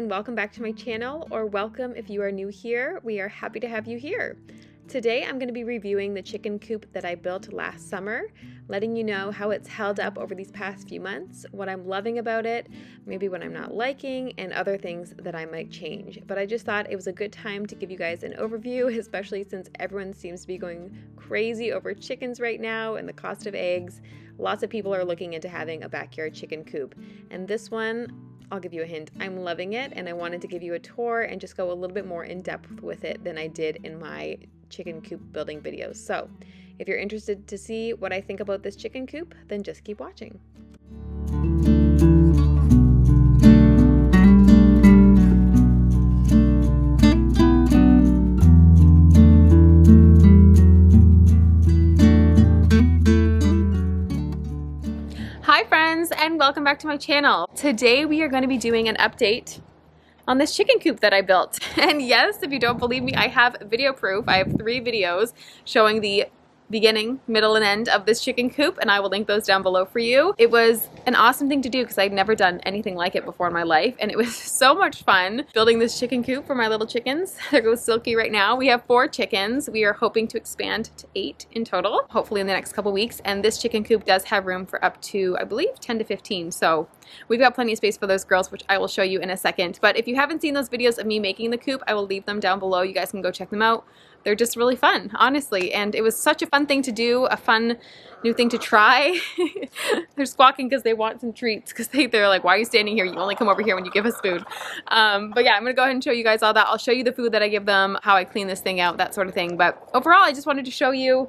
and welcome back to my channel, or welcome if you are new here. We are happy to have you here. Today I'm going to be reviewing the chicken coop that I built last summer, letting you know how it's held up over these past few months, what I'm loving about it, maybe what I'm not liking, and other things that I might change. But I just thought it was a good time to give you guys an overview, especially since everyone seems to be going crazy over chickens right now and the cost of eggs. Lots of people are looking into having a backyard chicken coop, and this one, I'll give you a hint, I'm loving it, and I wanted to give you a tour and just go a little bit more in depth with it than I did in my chicken coop building videos. So if you're interested to see what I think about this chicken coop, then just keep watching. Hi friends, and welcome back to my channel. Today we are going to be doing an update on this chicken coop that I built. And yes, if you don't believe me, I have video proof. I have 3 videos showing the beginning, middle, and end of this chicken coop, and I will link those down below for you. It was an awesome thing to do because I'd never done anything like it before in my life, and it was so much fun building this chicken coop for my little chickens. There goes Silky right now. We have 4 chickens. We are hoping to expand to 8 in total, hopefully in the next couple weeks, and this chicken coop does have room for up to, I believe, 10 to 15, so we've got plenty of space for those girls, which I will show you in a second. But if you haven't seen those videos of me making the coop, I will leave them down below. You guys can go check them out. They're just really fun, honestly, and it was such a fun thing to do, a fun new thing to try. They're squawking because they want some treats, because they're like, why are you standing here? You only come over here when you give us food. But yeah, I'm gonna go ahead and show you guys all that. I'll show you the food that I give them, how I clean this thing out, that sort of thing. But overall, I just wanted to show you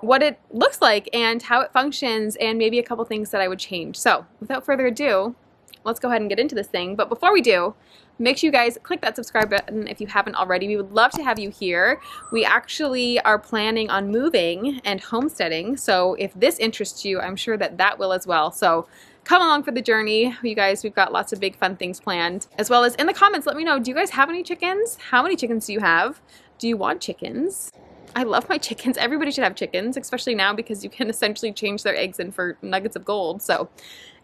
what it looks like and how it functions, and maybe a couple things that I would change. So without further ado, let's go ahead and get into this thing. But before we do, make sure you guys click that subscribe button if you haven't already. We would love to have you here. We actually are planning on moving and homesteading, so if this interests you, I'm sure that that will as well. So come along for the journey, you guys. We've got lots of big fun things planned. As well as in the comments, let me know, do you guys have any chickens? How many chickens do you have? Do you want chickens? I love my chickens. Everybody should have chickens, especially now because you can essentially change their eggs in for nuggets of gold. So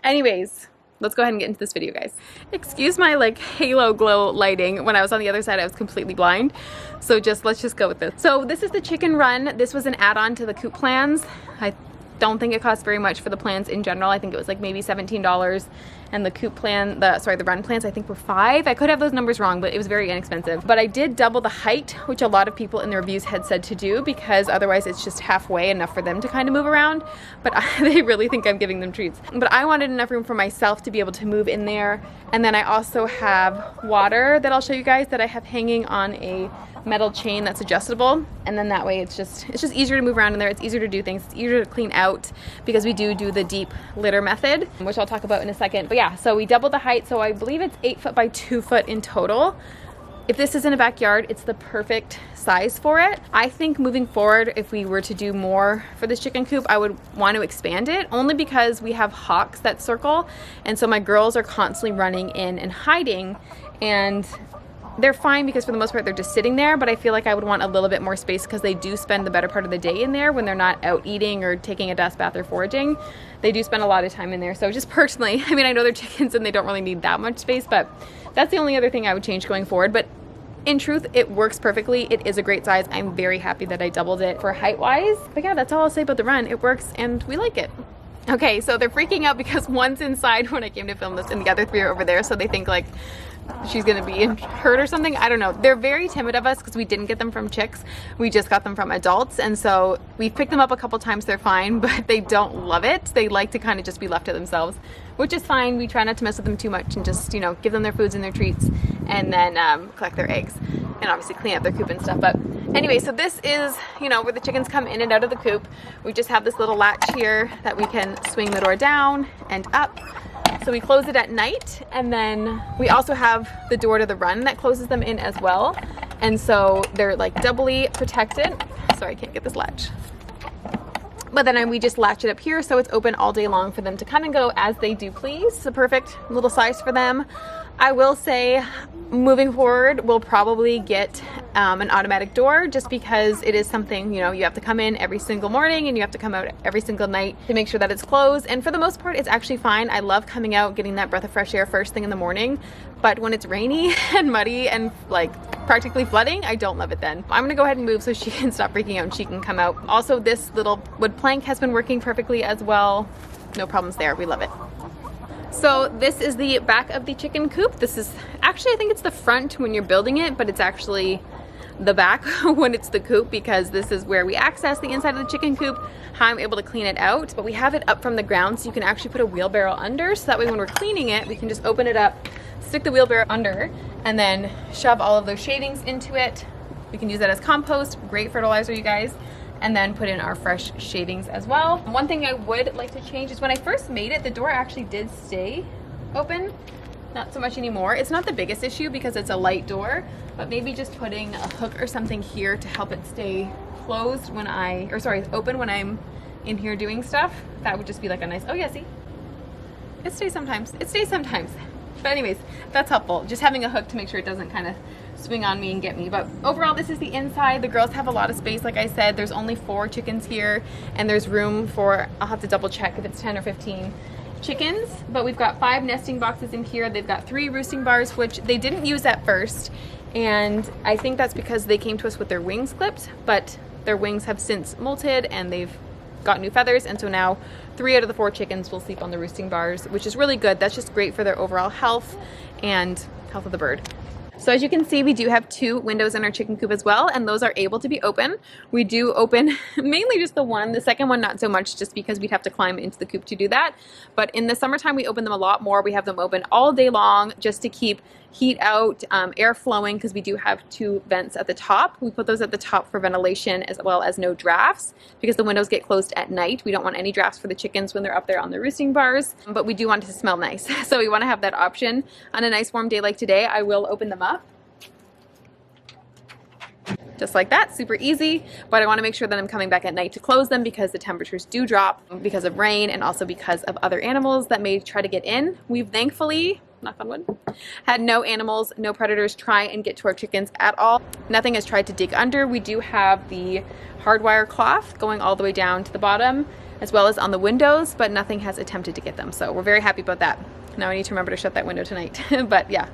anyways, let's go ahead and get into this video, guys. Excuse my like halo glow lighting. When I was on the other side, I was completely blind. So let's just go with this. So this is the chicken run. This was an add-on to the coop plans. I don't think it cost very much for the plans in general. I think it was like maybe $17, and the coop plan, the run plans, I think were $5. I could have those numbers wrong, but it was very inexpensive. But I did double the height, which a lot of people in the reviews had said to do, because otherwise it's just halfway enough for them to kind of move around. But they really think I'm giving them treats. But I wanted enough room for myself to be able to move in there. And then I also have water that I'll show you guys that I have hanging on a metal chain that's adjustable, and then that way it's just easier to move around in there. It's easier to do things, it's easier to clean out, because we do the deep litter method, which I'll talk about in a second. But yeah, so we doubled the height, so I believe it's 8 foot by 2 foot in total. If this is in a backyard, it's the perfect size for it. I think moving forward, if we were to do more for this chicken coop, I would want to expand it, only because we have hawks that circle, and so my girls are constantly running in and hiding, and they're fine because for the most part they're just sitting there, but I feel like I would want a little bit more space because they do spend the better part of the day in there when they're not out eating or taking a dust bath or foraging. They do spend a lot of time in there. So just personally, I mean, I know they're chickens and they don't really need that much space, but that's the only other thing I would change going forward. But in truth, it works perfectly. It is a great size. I'm very happy that I doubled it for height-wise. But yeah, that's all I'll say about the run. It works and we like it. Okay, so they're freaking out because one's inside when I came to film this and the other 3 are over there, so they think like she's gonna be hurt or something. I don't know. They're very timid of us because we didn't get them from chicks. We just got them from adults, and so we've picked them up a couple times. They're fine, but they don't love it. They like to kind of just be left to themselves, which is fine. We try not to mess with them too much and just, you know, give them their foods and their treats, and then collect their eggs and obviously clean up their coop and stuff. But anyway, so this is, you know, where the chickens come in and out of the coop. We just have this little latch here that we can swing the door down and up. So we close it at night, and then we also have the door to the run that closes them in as well. And so they're like doubly protected. Sorry, I can't get this latch. But then we just latch it up here so it's open all day long for them to come and go as they do please. It's a perfect little size for them. I will say moving forward, we'll probably get an automatic door, just because it is something, you know, you have to come in every single morning and you have to come out every single night to make sure that it's closed. And for the most part, it's actually fine. I love coming out, getting that breath of fresh air first thing in the morning. But when it's rainy and muddy and like practically flooding, I don't love it then. I'm gonna go ahead and move so she can stop freaking out and she can come out. Also, this little wood plank has been working perfectly as well. No problems there, we love it. So this is the back of the chicken coop. This is actually, I think it's the front when you're building it, but it's actually the back when it's the coop, because this is where we access the inside of the chicken coop, how I'm able to clean it out. But we have it up from the ground, so you can actually put a wheelbarrow under, so that way when we're cleaning it, we can just open it up, stick the wheelbarrow under, and then shove all of those shavings into it. We can use that as compost, great fertilizer, you guys. And then put in our fresh shavings as well. One thing I would like to change is when I first made it, the door actually did stay open. Not so much anymore. It's not the biggest issue because it's a light door, but maybe just putting a hook or something here to help it stay closed when open when I'm in here doing stuff. That would just be like a nice, oh yeah, see? It stays sometimes. It stays sometimes. But anyways, that's helpful. Just having a hook to make sure it doesn't kind of swing on me and get me. But overall, this is the inside. The girls have a lot of space. Like I said, there's only 4 chickens here, and there's room for, I'll have to double check if it's 10 or 15 chickens, but we've got 5 nesting boxes in here. They've got 3 roosting bars, which they didn't use at first, and I think that's because they came to us with their wings clipped, but their wings have since molted and they've got new feathers, and so now 3 out of the 4 chickens will sleep on the roosting bars, which is really good. That's just great for their overall health and health of the bird. So as you can see, we do have 2 windows in our chicken coop as well, and those are able to be open. We do open mainly just the one, the second one not so much, just because we'd have to climb into the coop to do that. But in the summertime, we open them a lot more. We have them open all day long just to keep heat out, air flowing, because we do have 2 vents at the top. We put those at the top for ventilation as well as no drafts, because the windows get closed at night. We don't want any drafts for the chickens when they're up there on the roosting bars, but we do want it to smell nice. So we want to have that option. On a nice warm day like today, I will open them up. Just like that, super easy, but I want to make sure that I'm coming back at night to close them, because the temperatures do drop because of rain and also because of other animals that may try to get in. We've thankfully, knock on wood, had no animals, no predators try and get to our chickens at all. Nothing has tried to dig under. We do have the hardwire cloth going all the way down to the bottom, as well as on the windows, but nothing has attempted to get them. So we're very happy about that. Now I need to remember to shut that window tonight, but yeah.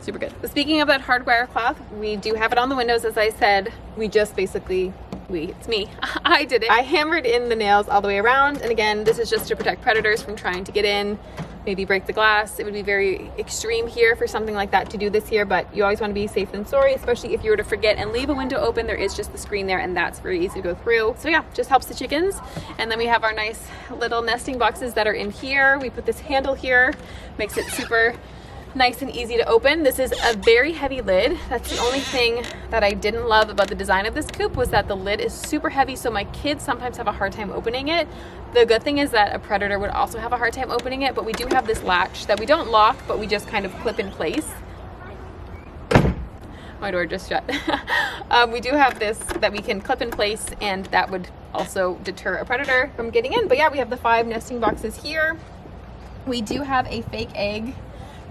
Super good. Speaking of that hardwire cloth, we do have it on the windows, as I said. We just basically, it's me. I did it. I hammered in the nails all the way around. And again, this is just to protect predators from trying to get in, maybe break the glass. It would be very extreme here for something like that to do this here, but you always want to be safe than sorry, especially if you were to forget and leave a window open. There is just the screen there, and that's very easy to go through. So yeah, just helps the chickens. And then we have our nice little nesting boxes that are in here. We put this handle here, makes it super nice and easy to open. This is a very heavy lid. That's the only thing that I didn't love about the design of this coop, was that the lid is super heavy, so my kids sometimes have a hard time opening it. The good thing is that a predator would also have a hard time opening it, but we do have this latch that we don't lock, but we just kind of clip in place. My door just shut. We do have this that we can clip in place, and that would also deter a predator from getting in. But yeah, we have the 5 nesting boxes here. We do have a fake egg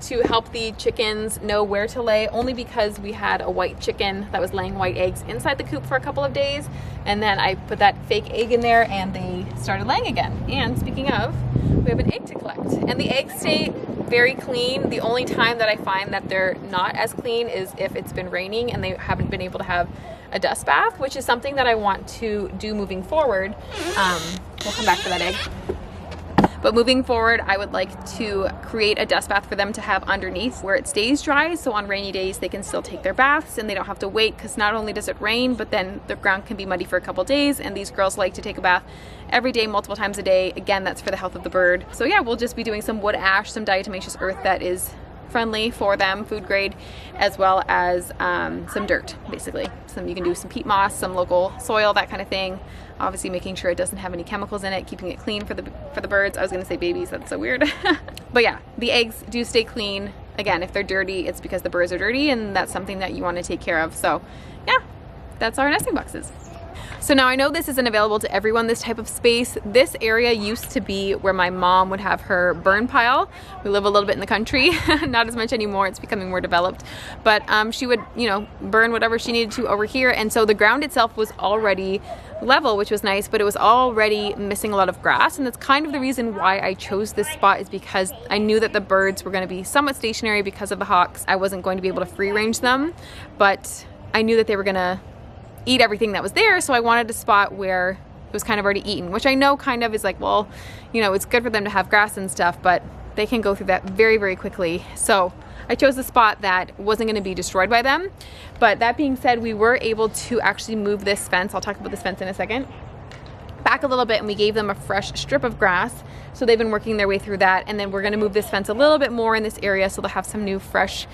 to help the chickens know where to lay, only because we had a white chicken that was laying white eggs inside the coop for a couple of days, and then I put that fake egg in there and they started laying again. And speaking of, we have an egg to collect, and the eggs stay very clean. The only time that I find that they're not as clean is if it's been raining and they haven't been able to have a dust bath, which is something that I want to do moving forward. We'll come back to that egg. But moving forward, I would like to create a dust bath for them to have underneath where it stays dry, so on rainy days they can still take their baths and they don't have to wait, because not only does it rain, but then the ground can be muddy for a couple days, and these girls like to take a bath every day, multiple times a day. Again, that's for the health of the bird. So yeah, we'll just be doing some wood ash, some diatomaceous earth that is friendly for them, food grade, as well as some dirt, basically. You can do some peat moss, some local soil, that kind of thing. Obviously making sure it doesn't have any chemicals in it, keeping it clean for the birds. I was gonna say babies, that's so weird. But yeah, the eggs do stay clean. Again, if they're dirty, it's because the birds are dirty, and that's something that you want to take care of. So yeah, that's our nesting boxes. So now I know this isn't available to everyone, this type of space. This area used to be where my mom would have her burn pile. We live a little bit in the country, not as much anymore, it's becoming more developed. But she would, you know, burn whatever she needed to over here. And so the ground itself was already level, which was nice, but it was already missing a lot of grass. And that's kind of the reason why I chose this spot, is because I knew that the birds were going to be somewhat stationary because of the hawks. I wasn't going to be able to free range them, but I knew that they were going to eat everything that was there, so I wanted a spot where it was kind of already eaten, which I know kind of is like, well, you know, it's good for them to have grass and stuff, but they can go through that very, very quickly. So I chose a spot that wasn't going to be destroyed by them. But that being said, we were able to actually move this fence, I'll talk about this fence in a second, back a little bit, and we gave them a fresh strip of grass. So they've been working their way through that, and then we're going to move this fence a little bit more in this area so they'll have some new fresh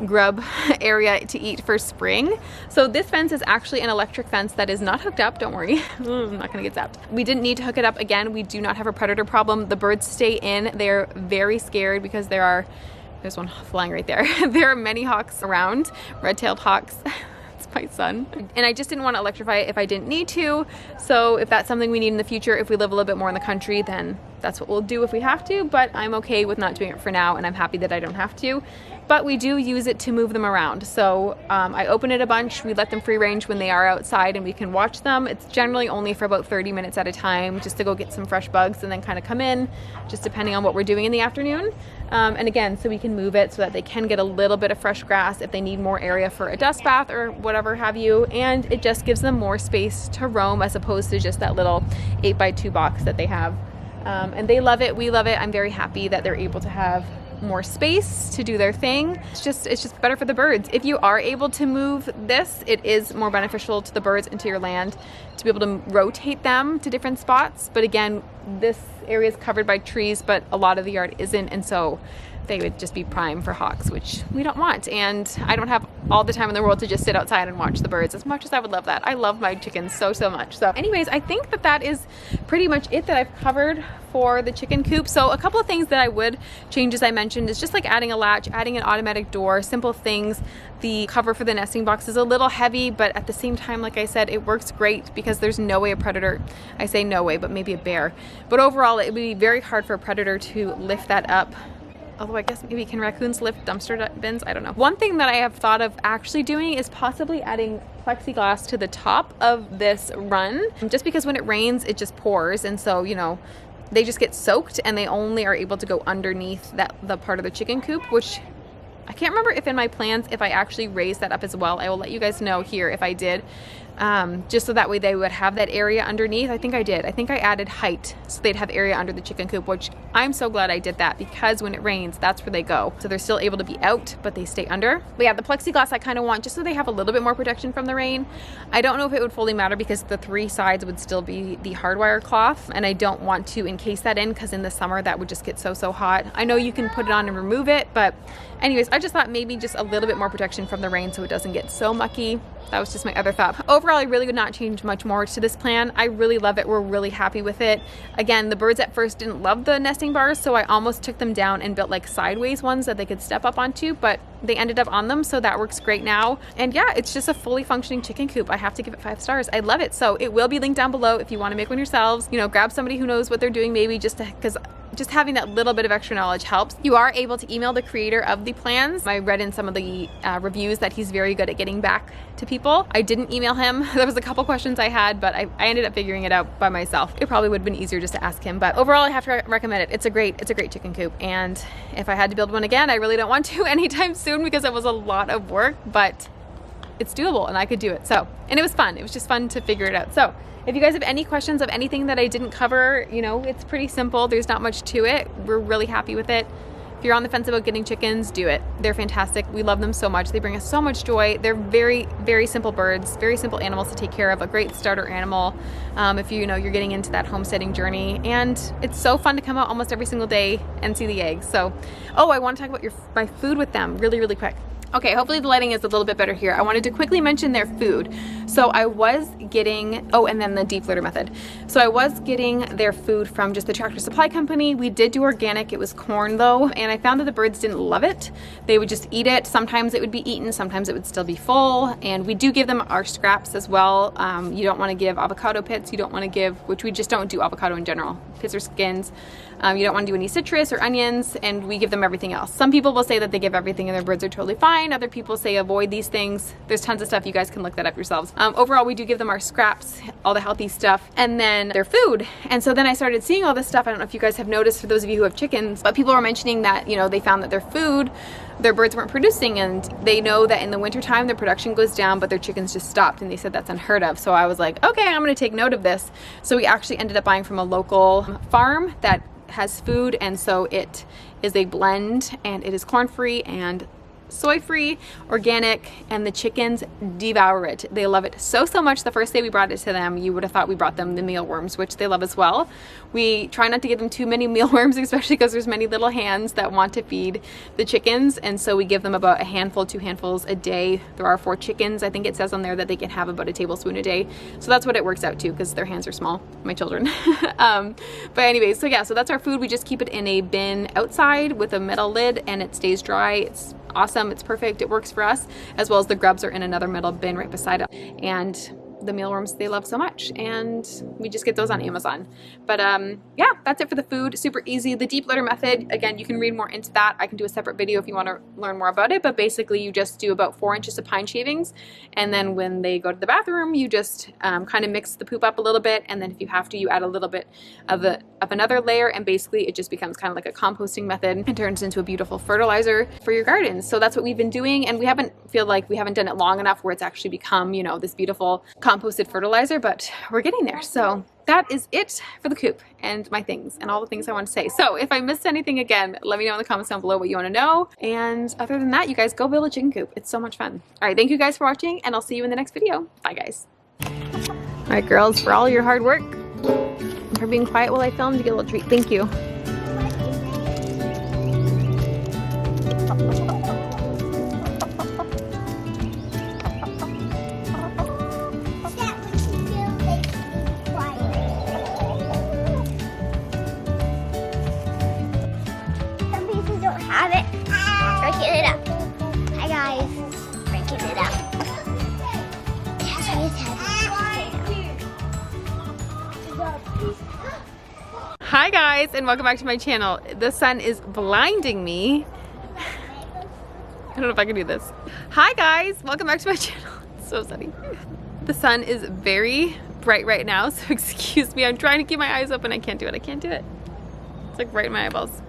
grub area to eat for spring. So this fence is actually an electric fence that is not hooked up, don't worry. I'm not gonna get zapped. We didn't need to hook it up. Again, we do not have a predator problem. The birds stay in. They're very scared because there's one flying right there. There are many hawks around, red-tailed hawks. It's my son. And I just didn't want to electrify it if I didn't need to. So if that's something we need in the future, if we live a little bit more in the country, then that's what we'll do if we have to, but I'm okay with not doing it for now, and I'm happy that I don't have to. But we do use it to move them around. So I open it a bunch, we let them free range when they are outside and we can watch them. It's generally only for about 30 minutes at a time, just to go get some fresh bugs and then kind of come in, just depending on what we're doing in the afternoon. And again, so we can move it so that they can get a little bit of fresh grass if they need more area for a dust bath or whatever have you. And it just gives them more space to roam as opposed to just that little 8x2 box that they have. And they love it, we love it. I'm very happy that they're able to have more space to do their thing. It's just better for the birds. If you are able to move this, it is more beneficial to the birds and to your land to be able to rotate them to different spots. But again, this area is covered by trees, but a lot of the yard isn't, and so they would just be prime for hawks, which we don't want. And I don't have all the time in the world to just sit outside and watch the birds, as much as I would love that. I love my chickens so much. So anyways, I think that is pretty much it that I've covered for the chicken coop. So a couple of things that I would change, as I mentioned, is just like adding a latch, adding an automatic door, simple things. The cover for the nesting box is a little heavy, but at the same time, like I said, it works great because there's no way a predator, I say no way, but maybe a bear, but overall it would be very hard for a predator to lift that up. Although I guess maybe can raccoons lift dumpster bins? I don't know. One thing that I have thought of actually doing is possibly adding plexiglass to the top of this run, just because when it rains, it just pours. And so, you know, they just get soaked and they only are able to go underneath the part of the chicken coop, which I can't remember if in my plans, if I actually raised that up as well. I will let you guys know here if I did. Just so that way they would have that area underneath. I think I did. I think I added height so they'd have area under the chicken coop, which I'm so glad I did that because when it rains, that's where they go. So they're still able to be out, but they stay under. But yeah, the plexiglass I kind of want just so they have a little bit more protection from the rain. I don't know if it would fully matter because the three sides would still be the hardwire cloth, and I don't want to encase that in because in the summer that would just get so hot. I know you can put it on and remove it, but anyways, I just thought maybe just a little bit more protection from the rain so it doesn't get so mucky. That was just my other thought. Overall, I really would not change much more to this plan. I really love it. We're really happy with it. Again, the birds at first didn't love the nesting bars, so I almost took them down and built like sideways ones that they could step up onto, but they ended up on them, so that works great now. And yeah, it's just a fully functioning chicken coop. I have to give it 5 stars. I love it. So it will be linked down below if you want to make one yourselves. You know, grab somebody who knows what they're doing, maybe because just having that little bit of extra knowledge helps. You are able to email the creator of the plans. I read in some of the reviews that he's very good at getting back to people. I didn't email him. There was a couple questions I had, but I ended up figuring it out by myself. It probably would have been easier just to ask him, but overall I have to recommend it. It's a great chicken coop, and if I had to build one again, I really don't want to anytime soon because it was a lot of work, but it's doable and I could do it. So, and it was fun. It was just fun to figure it out. So if you guys have any questions of anything that I didn't cover, you know, it's pretty simple. There's not much to it. We're really happy with it. If you're on the fence about getting chickens, do it. They're fantastic. We love them so much. They bring us so much joy. They're very simple birds, very simple animals to take care of, a great starter animal if you know you're getting into that homesteading journey. And it's so fun to come out almost every single day and see the eggs. So, oh, I want to talk about my food with them really quick. Okay, hopefully the lighting is a little bit better here. I wanted to quickly mention their food. So I was getting, oh, and then the deep litter method. So I was getting their food from just the Tractor Supply Company. We did do organic. It was corn though, and I found that the birds didn't love it. They would just eat it. Sometimes it would be eaten, sometimes it would still be full. And we do give them our scraps as well. You don't want to give avocado pits. You don't want to give, which we just don't do avocado in general, pits or skins. You don't want to do any citrus or onions, and we give them everything else. Some people will say that they give everything and their birds are totally fine. Other people say avoid these things. There's tons of stuff. You guys can look that up yourselves. Overall, we do give them our scraps, all the healthy stuff, and then their food. And so then I started seeing all this stuff. I don't know if you guys have noticed, for those of you who have chickens, but people were mentioning that, you know, they found that their food, their birds weren't producing, and they know that in the wintertime their production goes down, but their chickens just stopped, and they said that's unheard of. So I was like, okay, I'm gonna take note of this. So we actually ended up buying from a local farm that has food, and so it is a blend, and it is corn-free and soy-free, organic, and the chickens devour it. They love it so much. The first day we brought it to them, you would have thought we brought them the mealworms, which they love as well. We try not to give them too many mealworms, especially because there's many little hands that want to feed the chickens, and so we give them about a handful, 2 handfuls a day. There are 4 chickens. I think it says on there that they can have about a tablespoon a day, so that's what it works out to, because their hands are small, my children. But anyways, so yeah, so that's our food. We just keep it in a bin outside with a metal lid, and it stays dry. It's awesome. It's perfect. It works for us, as well as the grubs are in another metal bin right beside it. And the mealworms they love so much, and we just get those on Amazon. But yeah, that's it for the food. Super easy. The deep litter method, again, you can read more into that. I can do a separate video if you want to learn more about it, but basically you just do about 4 inches of pine shavings, and then when they go to the bathroom, you just kind of mix the poop up a little bit, and then if you have to, you add a little bit of another layer, and basically it just becomes kind of like a composting method and turns into a beautiful fertilizer for your gardens. So that's what we've been doing, and we haven't done it long enough where it's actually become, you know, this beautiful composted fertilizer, but we're getting there. So that is it for the coop and my things and all the things I want to say. So if I missed anything, again, let me know in the comments down below what you want to know. And other than that, you guys go build a chicken coop. It's so much fun. All right, thank you guys for watching, and I'll see you in the next video. Bye, guys. All right, girls, for all your hard work and for being quiet while I filmed, you get a little treat. Thank you. Have it. Breaking it up. Hi guys. Breaking it up. Hi guys, and welcome back to my channel. The sun is blinding me. I don't know if I can do this. Hi guys, welcome back to my channel. It's so sunny. The sun is very bright right now, so excuse me. I'm trying to keep my eyes open. I can't do it. I can't do it. It's like right in my eyeballs.